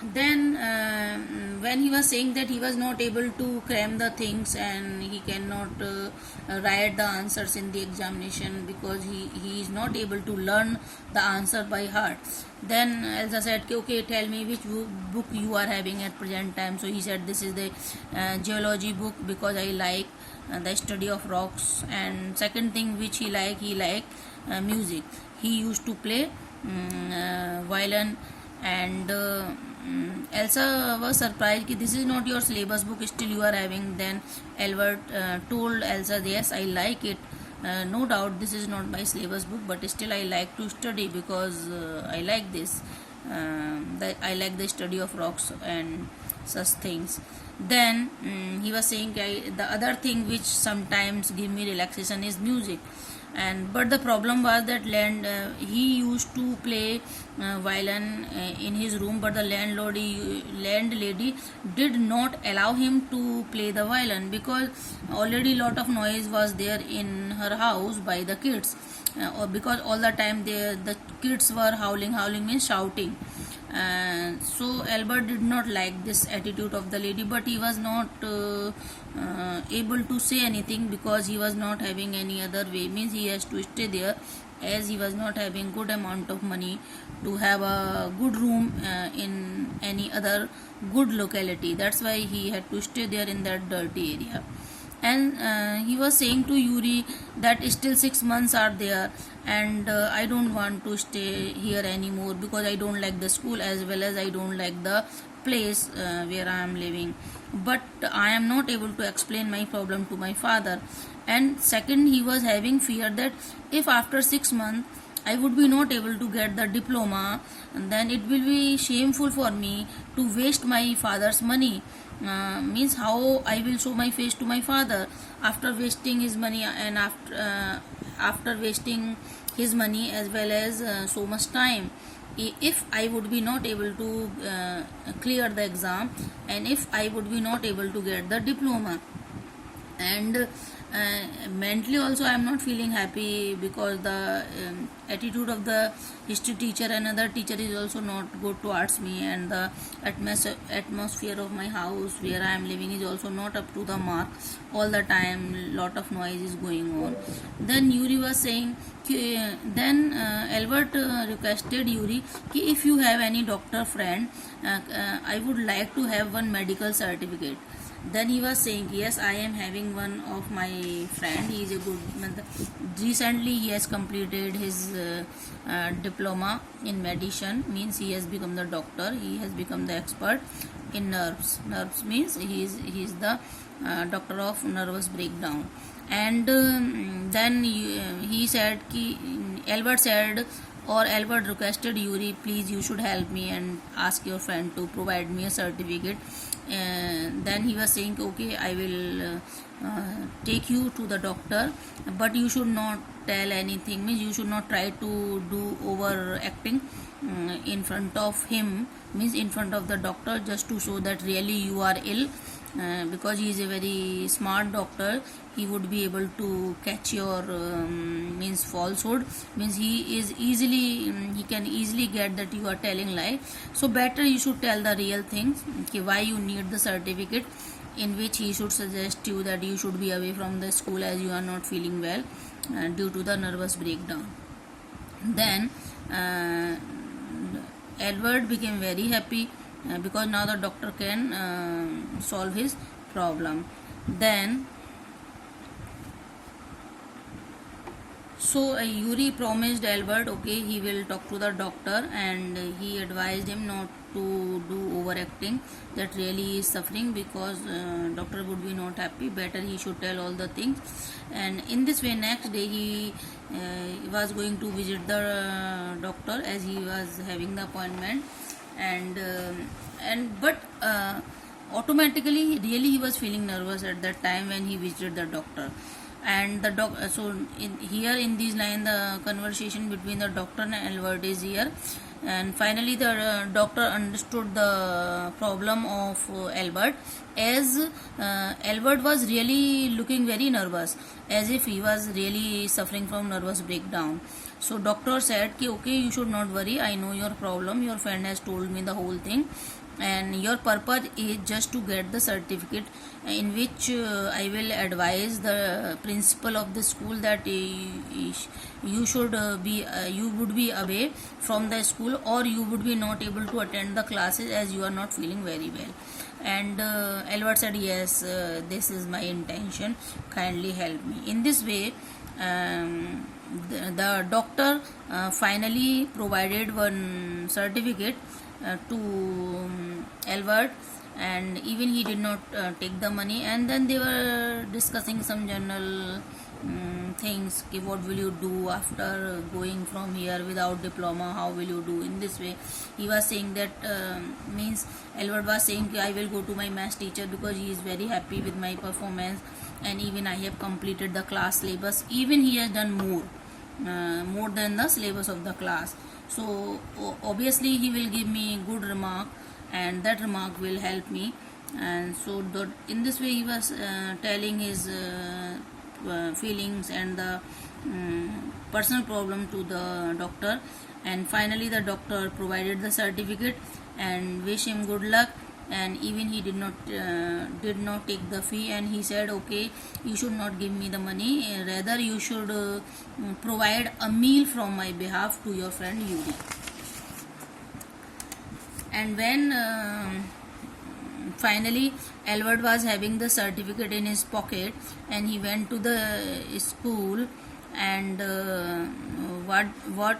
Then when he was saying that he was not able to cram the things and he cannot write the answers in the examination because he is not able to learn the answer by heart. Then Elsa said, okay, tell me which book you are having at present time. So he said, this is the geology book because I like the study of rocks. And second thing which he like music. He used to play violin. And Elsa was surprised that this is not your syllabus book, still you are having. Then Albert told Elsa, yes, I like it. No doubt this is not my syllabus book, but still I like to study because I like this. I like the study of rocks and such things. Then he was saying, the other thing which sometimes give me relaxation is music. And but the problem was that he used to play violin in his room, but the landlady did not allow him to play the violin because already lot of noise was there in her house by the kids, or because all the time the kids were howling means shouting. So Albert did not like this attitude of the lady, but he was not able to say anything because he was not having any other way, means he has to stay there as he was not having good amount of money to have a good room in any other good locality. That's why he had to stay there in that dirty area. And he was saying to Yuri that still 6 months are there, and I don't want to stay here anymore because I don't like the school as well as I don't like the place where I am living. But I am not able to explain my problem to my father. And second, he was having fear that if after 6 months I would be not able to get the diploma, then it will be shameful for me to waste my father's money. Means how I will show my face to my father after wasting his money, and after wasting his money as well as so much time. If I would be not able to clear the exam, and if I would be not able to get the diploma, and mentally also I am not feeling happy because the attitude of the history teacher and other teacher is also not good towards me, and the atmosphere of my house where I am living is also not up to the mark. All the time lot of noise is going on. Then Yuri was saying, then Albert requested Yuri, if you have any doctor friend, I would like to have one medical certificate. Then he was saying, yes, I am having one of my friend, he is a good, recently he has completed his diploma in medicine, means he has become the doctor, he has become the expert in nerves means he is the doctor of nervous breakdown. And then he said Albert said, or Albert requested Yuri, please you should help me and ask your friend to provide me a certificate. Then he was saying, okay, I will take you to the doctor, but you should not tell anything, means you should not try to do overacting in front of him, means in front of the doctor, just to show that really you are ill. Because he is a very smart doctor, he would be able to catch your means falsehood, means he can easily get that you are telling lie. So better you should tell the real things, okay, why you need the certificate, in which he should suggest you that you should be away from the school as you are not feeling well due to the nervous breakdown. Then Edward became very happy because now the doctor can solve his problem. Then so Yuri promised Albert, okay, he will talk to the doctor, and he advised him not to do overacting, that really he is suffering, because doctor would be not happy, better he should tell all the things. And in this way next day he was going to visit the doctor as he was having the appointment. But automatically really he was feeling nervous at that time when he visited the doctor. And the so in these lines the conversation between the doctor and Albert is here. And finally the doctor understood the problem of Albert, as Albert was really looking very nervous, as if he was really suffering from nervous breakdown. So doctor said कि okay, you should not worry, I know your problem, your friend has told me the whole thing, and your purpose is just to get the certificate, in which I will advise the principal of the school that you should you would be away from the school, or you would be not able to attend the classes as you are not feeling very well. And Albert said, yes, this is my intention, kindly help me. In this way, the doctor finally provided one certificate to Albert, and even he did not take the money. And then they were discussing some general things, कि what will you do after going from here without diploma, how will you do. In this way he was saying that means Albert was saying I will go to my math teacher because he is very happy with my performance, and even I have completed the class syllabus, even he has done more than the syllabus of the class. So obviously he will give me good remark, and that remark will help me. And so in this way he was telling his feelings and the personal problem to the doctor. And finally the doctor provided the certificate and wish him good luck, and even he did not take the fee, and he said okay, you should not give me the money, rather you should provide a meal from my behalf to your friend Yuri. And when finally Albert was having the certificate in his pocket, and he went to the school, and what